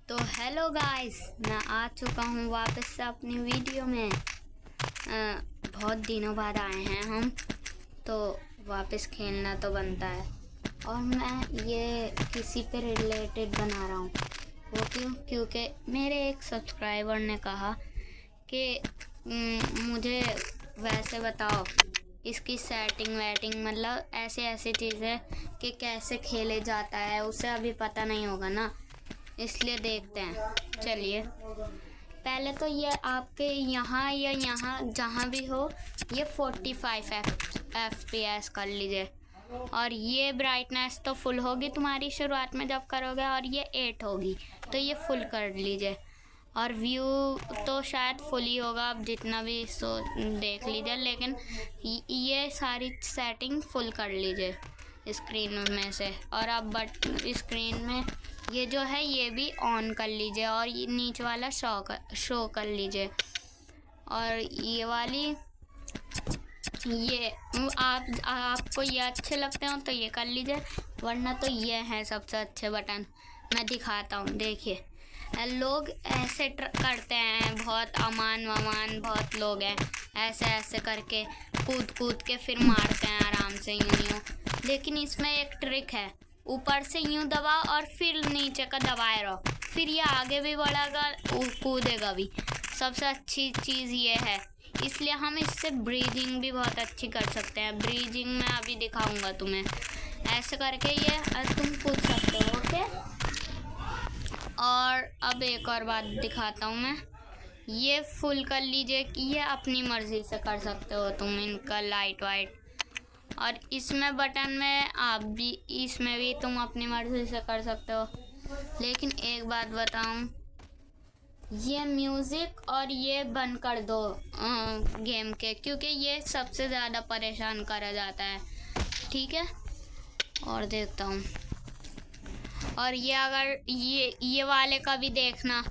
तो hello guys, मैं आ चुका हूँ वापस से अपनी वीडियो में। बहुत दिनों बाद आए हैं हम, तो वापस खेलना तो बनता है। और मैं ये किसी पे रिलेटेड बना रहा हूँ। वो क्यों? क्योंकि मेरे एक सब्सक्राइबर ने कहा कि मुझे वैसे बताओ इसकी सेटिंग वेटिंग, मतलब ऐसे ऐसी चीज़ें कि कैसे खेले जाता है, उसे अभी पता नहीं होगा ना, इसलिए देखते हैं। चलिए, पहले तो ये आपके यहाँ या यहाँ जहाँ भी हो ये 45 FPS कर लीजिए। और ये ब्राइटनेस तो फुल होगी तुम्हारी शुरुआत में जब करोगे, और ये 8 होगी तो ये फुल कर लीजिए। और व्यू तो शायद फुल ही होगा, आप जितना भी सो देख लीजिए, लेकिन ये सारी सेटिंग फुल कर लीजिए स्क्रीन में से। और अब स्क्रीन में ये जो है ये भी ऑन कर लीजिए, और ये नीचे वाला शो कर लीजिए। और ये वाली ये आपको ये अच्छे लगते हो तो ये कर लीजिए, वरना तो ये है सबसे अच्छे बटन। मैं दिखाता हूँ, देखिए। लोग ऐसे करते हैं, बहुत अमान वमान बहुत लोग हैं, ऐसे ऐसे करके कूद के फिर मारते हैं आराम से यूं। लेकिन इसमें एक ट्रिक है, ऊपर से यूं दबाओ और फिर नीचे का दबाए रहो, फिर ये आगे भी बढ़ेगा, कूदेगा भी। सबसे अच्छी चीज़ ये है, इसलिए हम इससे ब्रीदिंग भी बहुत अच्छी कर सकते हैं। ब्रीदिंग मैं अभी दिखाऊंगा तुम्हें, ऐसे करके ये तुम कूद सकते हो। ओके, और अब एक और बात दिखाता हूँ मैं। ये फुल कर लीजिए कि ये अपनी मर्ज़ी से कर सकते हो तुम इनका लाइट वाइट। और इसमें बटन में आप भी, इसमें भी तुम अपनी मर्ज़ी से कर सकते हो। लेकिन एक बात बताऊँ, ये म्यूज़िक और ये बंद कर दो गेम के, क्योंकि ये सबसे ज़्यादा परेशान करा जाता है। ठीक है, और देखता हूँ। और ये अगर ये वाले का भी देखना,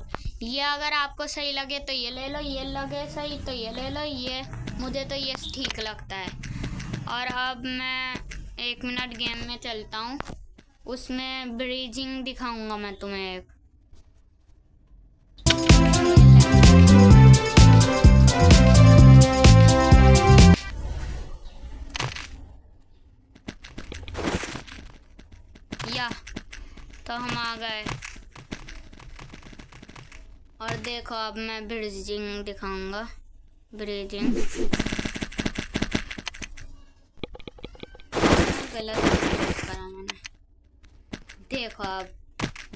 ये अगर आपको सही लगे तो ये ले लो, ये लगे सही तो ये ले लो। ये मुझे तो ये ठीक लगता है। और अब मैं 1 मिनट गेम में चलता हूँ, उसमें ब्रीजिंग दिखाऊंगा मैं तुम्हें एक। या तो हम आ गए, और देखो अब मैं ब्रीजिंग दिखाऊंगा। ब्रीजिंग गलत करा मैंने। देखो अब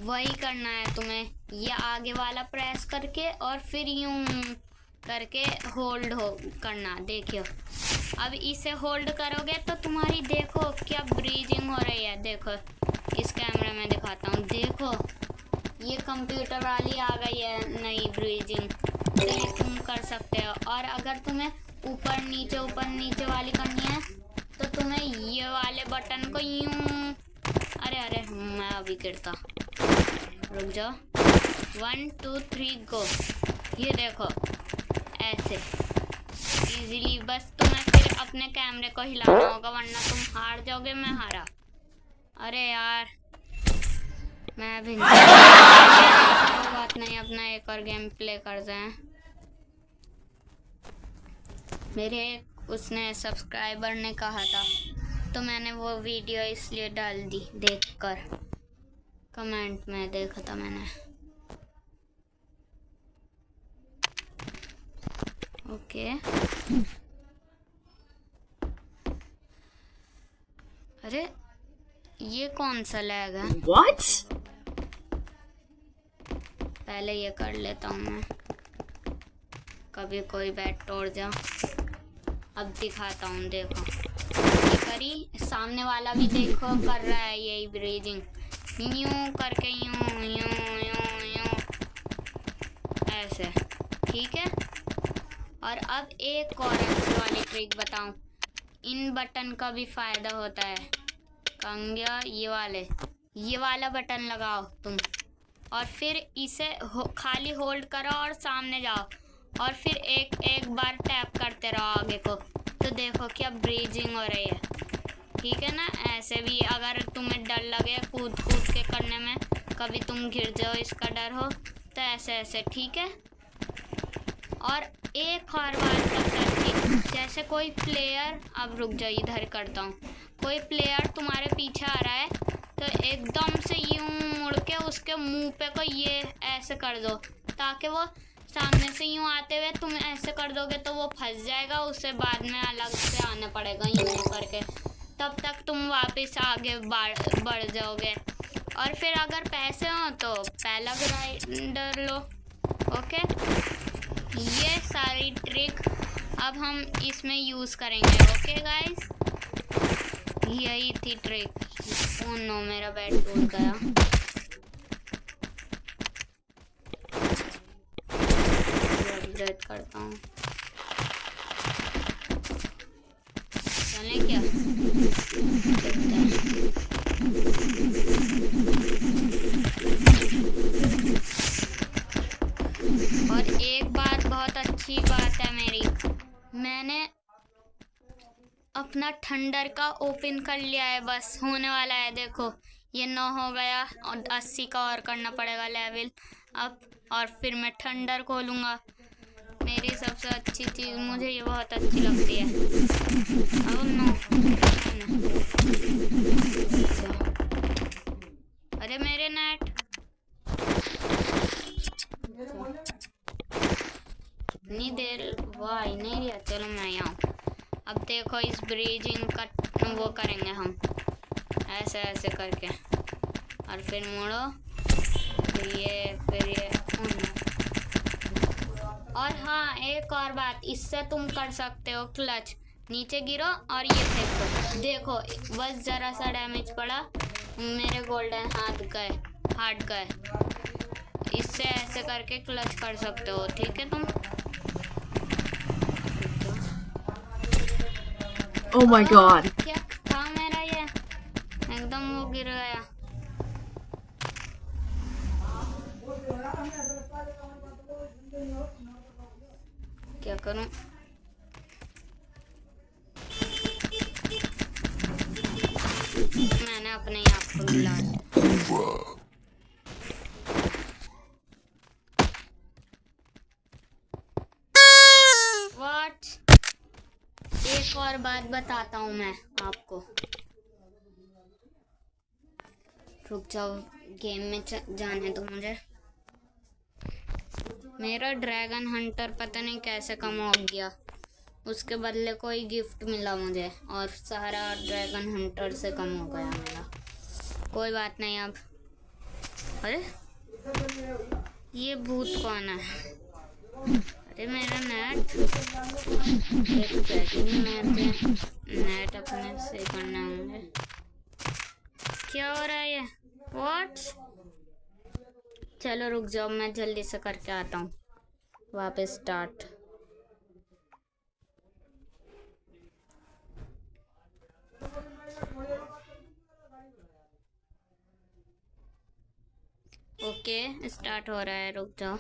वही करना है तुम्हें, ये आगे वाला प्रेस करके और फिर यूं करके होल्ड करना। देखियो, अब इसे होल्ड करोगे तो तुम्हारी देखो क्या ब्रीजिंग हो रही है। देखो इस कैमरे में दिखाता हूँ, देखो ये कंप्यूटर वाली आ गई है नई ब्रीजिंग, तो ये तुम कर सकते हो। और अगर तुम्हें ऊपर नीचे वाली करनी है तो तुम्हें ये वाले बटन को यूं, अरे मैं अभी गिरता, रुक जाओ। 1 2 3 गो। ये देखो ऐसे इजीली, बस तुम्हें फिर अपने कैमरे को हिलाना होगा, वरना तुम हार जाओगे। मैं हारा, अरे यार मैं भी नहीं। कोई बात नहीं, अपना एक और गेम प्ले करते हैं। मेरे उसने सब्सक्राइबर ने कहा था तो मैंने वो वीडियो इसलिए डाल दी, देखकर कमेंट में देखा था मैंने। ओके, अरे ये कौन सा लैग है? What? पहले ये कर लेता हूँ मैं, कभी कोई बैट तोड़ जा। अब दिखाता हूँ, देखो ये करी, सामने वाला भी देखो कर रहा है यही ब्रीजिंग, यूं करके यूं यूं यूं यूं ऐसे। ठीक है, और अब एक और अच्छी वाली ट्रिक बताऊँ। इन बटन का भी फायदा होता है। कंगा ये वाला बटन लगाओ तुम, और फिर इसे खाली होल्ड करो और सामने जाओ, और फिर एक बार टैप करते रहो आगे को, तो देखो क्या ब्रीजिंग हो रही है। ठीक है ना, ऐसे भी अगर तुम्हें डर लगे कूद के करने में, कभी तुम गिर जाओ इसका डर हो, तो ऐसे ऐसे, ठीक है। और एक और बात सबसे अच्छी, जैसे कोई प्लेयर, अब रुक जाओ इधर करता हूँ, कोई प्लेयर तुम्हारे पीछे आ रहा है तो एकदम से यूं मुड़ के उसके मुंह पे को ये ऐसे कर दो, ताकि वो सामने से यूं आते हुए तुम ऐसे कर दोगे तो वो फंस जाएगा, उसे बाद में अलग से आना पड़ेगा यूं करके, तब तक तुम वापस आगे बढ़ जाओगे। और फिर अगर पैसे हो तो पहला ग्राइंडर लो। ओके, ये सारी ट्रिक अब हम इसमें यूज़ करेंगे। ओके गाइस, यही थी ट्रिक। ओह नो, मेरा बैट टूट गया। अपडेट करता हूँ, चलें क्या? और एक बात, बहुत अच्छी बात है मेरी, मैंने अपना थंडर का ओपन कर लिया है, बस होने वाला है। देखो ये 9 हो गया और 80 का और करना पड़ेगा लेवल अप, और फिर मैं थंडर खोलूँगा। मेरी सबसे अच्छी चीज़, मुझे ये बहुत अच्छी लगती है। अब नो, अरे मेरे नेट, इतनी देर वाह नहीं दिया। चलो मैं यहाँ, अब देखो इस ब्रीजिंग का वो करेंगे हम ऐसे ऐसे करके, और फिर मुड़ो, फिर ये और हाँ, एक और बात, इससे तुम कर सकते हो क्लच, नीचे गिरो और ये फेंक दो। देखो बस ज़रा सा डैमेज पड़ा, मेरे गोल्डन हार्ट गए। इससे ऐसे करके क्लच कर सकते हो, ठीक है तुम। Oh my god. क्या था मेरा, ये एकदम वो गिर गया। क्या करूं? मैंने अपने आप को मिला। What? एक और बात बताता हूँ मैं आपको, रुक जाओ, गेम में जाने दो मुझे। मेरा ड्रैगन हंटर पता नहीं कैसे कम हो गया, उसके बदले कोई गिफ्ट मिला मुझे, और सारा ड्रैगन हंटर से कम हो गया मेरा। कोई बात नहीं अब। अरे ये भूत कौन है? अरे मेरा नेट, एक सेकंड, नेट अपने से करना होंगे। क्या हो रहा है ये? व्हाट? चलो रुक जाओ, मैं जल्दी से करके आता हूँ। वापस स्टार्ट। ओके स्टार्ट हो रहा है, रुक जाओ।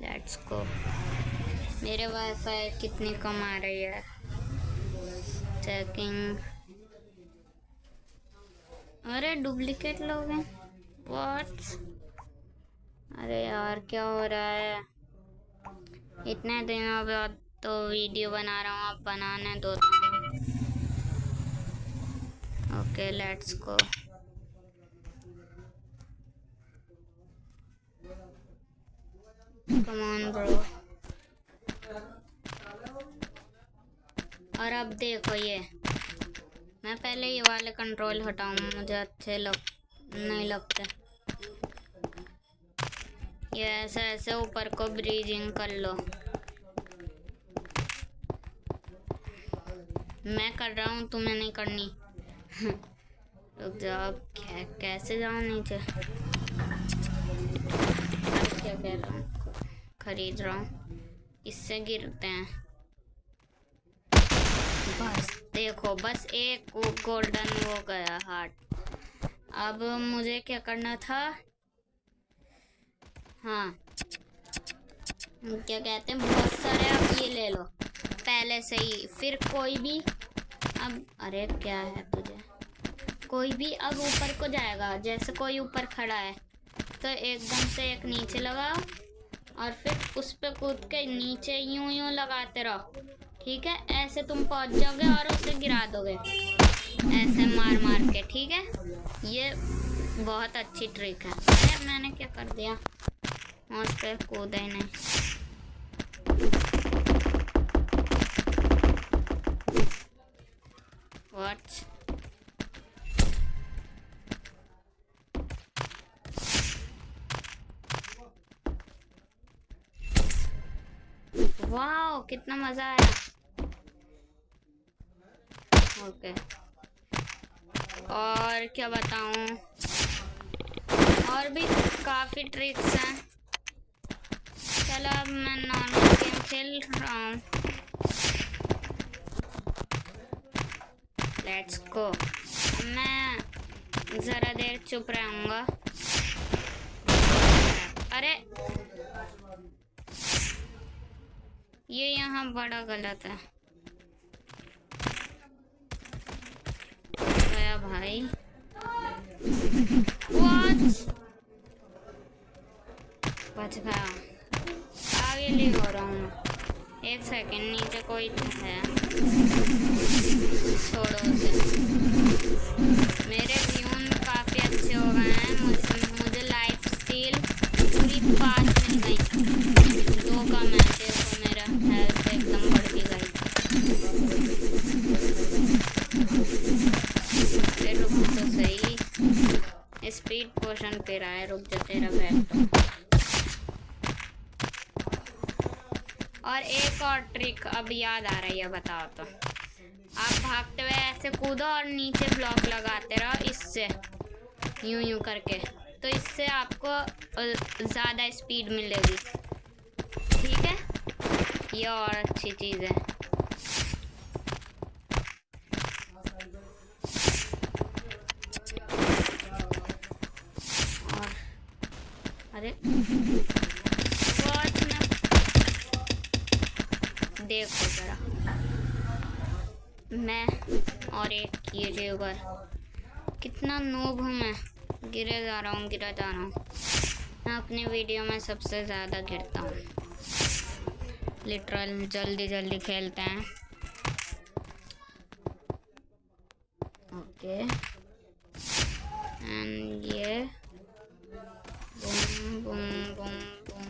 Let's go. मेरे वाईफाई कितनी कम आ रही है, चेकिंग। अरे डुप्लीकेट लोग हैं, व्हाट? अरे यार क्या हो रहा है? इतने दिनों बाद तो वीडियो बना रहा हूँ, अब बनाने दो। Okay let's go. Come on bro. और अब देखो ये, मैं पहले ये वाले कंट्रोल हटाऊँ, मुझे अच्छे नहीं लगते। ये ऐसे ऐसे ऊपर को ब्रीजिंग कर लो। मैं कर रहा हूँ, तुम्हें नहीं करनी। रुक जाओ, कैसे जाऊँ नीचे? क्या कह रहा हूँ, खरीद रहा हूँ, इससे गिरते हैं। बस देखो, बस एक गोल्डन हो गया हार्ट। अब मुझे क्या करना था? हाँ क्या कहते हैं, बहुत सारे अब ये ले लो पहले से ही, फिर कोई भी अब। अरे क्या है तुझे? कोई भी अब ऊपर को जाएगा, जैसे कोई ऊपर खड़ा है तो एकदम से एक नीचे लगाओ और फिर उस पे कूद के नीचे यूं यूं लगाते रहो, ठीक है। ऐसे तुम पहुंच जाओगे और उसे गिरा दोगे ऐसे मार मार के, ठीक है। ये बहुत अच्छी ट्रिक है। अरे मैंने क्या कर दिया, उस पे कूदा ही नहीं। What? वाओ कितना मजा आया। ओके और क्या बताऊं, और भी काफी ट्रिक्स हैं। चलो अब मैं नॉर्मल गेम खेल रहा हूँ। Let's go. मैं जरा देर चुप रहूंगा। अरे ये यहाँ बड़ा गलत है। गया भाई। What? बच गया। आगे ले हो रहा हूँ। एक सेकंड, नीचे कोई है, छोड़ो उसे। मेरे व्यून काफी अच्छे हो गए हैं। मुझे लाइफ स्टील पूरी 5 मिल गई। 2 कम है, देखो मेरा हेल्थ एकदम बढ़ के गई। अरे रुक तो सही, स्पीड पोशन पे रहा है, रुक जा तेरा बैग तो। और एक और ट्रिक अब याद आ रही है, बताओ तो। आप भागते हुए ऐसे कूदो और नीचे ब्लॉक लगाते रहो इससे, यूं यूं करके, तो इससे आपको ज़्यादा स्पीड मिलेगी, ठीक है। ये और अच्छी चीज़ है। और अरे वॉच में देखो जरा, मैं और एक यूट्यूबर, कितना नूब हूँ मैं। गिरा जा रहा हूँ। मैं अपनी वीडियो में सबसे ज़्यादा गिरता हूँ लिटरल। जल्दी खेलते हैं। ओके एंड ये boom boom boom boom.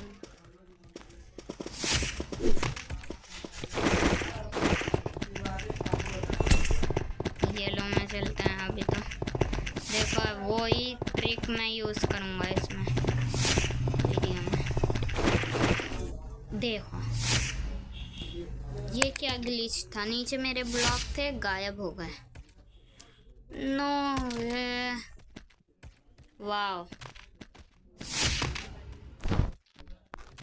Yellow में चलते हैं अभी तो। देखो वही ट्रिक मैं यूज़ करूँगा इसमें वीडियो में। देखो ये क्या ग्लिच था, नीचे मेरे ब्लॉक थे, गायब हो गए। नो वे, वाओ,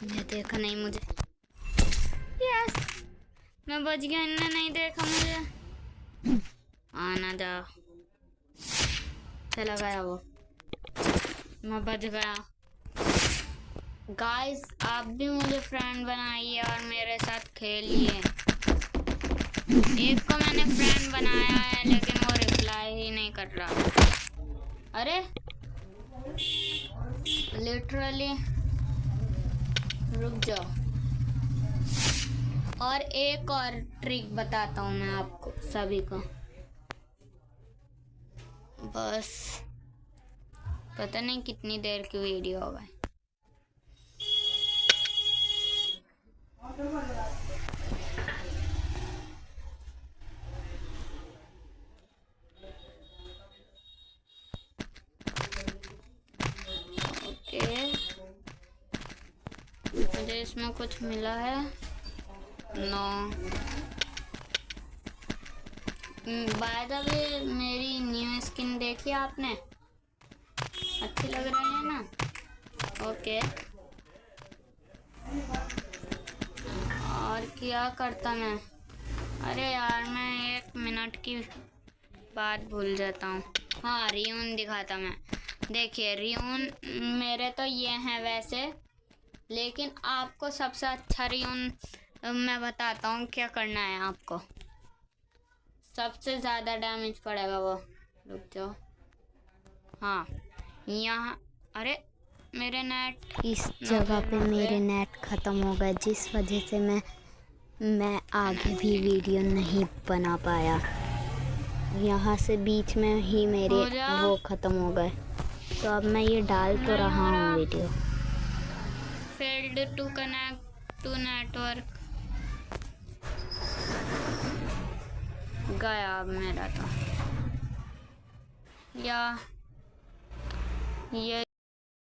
ये देखा नहीं मुझे। यस मैं बच गया, इनने नहीं देखा मुझे। आना जाओ, चला गया वो, मैं बच गया। गाइस आप भी मुझे फ्रेंड बनाइए और मेरे साथ खेलिए। एक को मैंने फ्रेंड बनाया है लेकिन वो रिप्लाई ही नहीं कर रहा। अरे लिटरली रुक जाओ। और एक और ट्रिक बताता हूँ मैं आपको सभी को। बस पता नहीं कितनी देर की वीडियो हो गई। ओके मुझे इसमें कुछ मिला है? नो। बाय द वे मेरी न्यू स्किन देखी आपने? अच्छी लग रही है ना? ओके और क्या करता मैं? अरे यार मैं 1 मिनट की बात भूल जाता हूँ। हाँ रियून दिखाता मैं। देखिए रियून मेरे तो ये हैं वैसे, लेकिन आपको सबसे अच्छा रियून मैं बताता हूँ क्या करना है आपको। सबसे ज़्यादा डैमेज पड़ेगा वो, रुक जाओ। हाँ यहाँ, अरे मेरे नेट, इस जगह पे मेरे नेट ख़त्म हो गए, जिस वजह से मैं आगे भी वीडियो नहीं बना पाया। यहाँ से बीच में ही मेरे वो ख़त्म हो गए। तो अब मैं ये डाल तो रहा हूँ video. Failed to connect to network, गया अब मेरा तो। या ये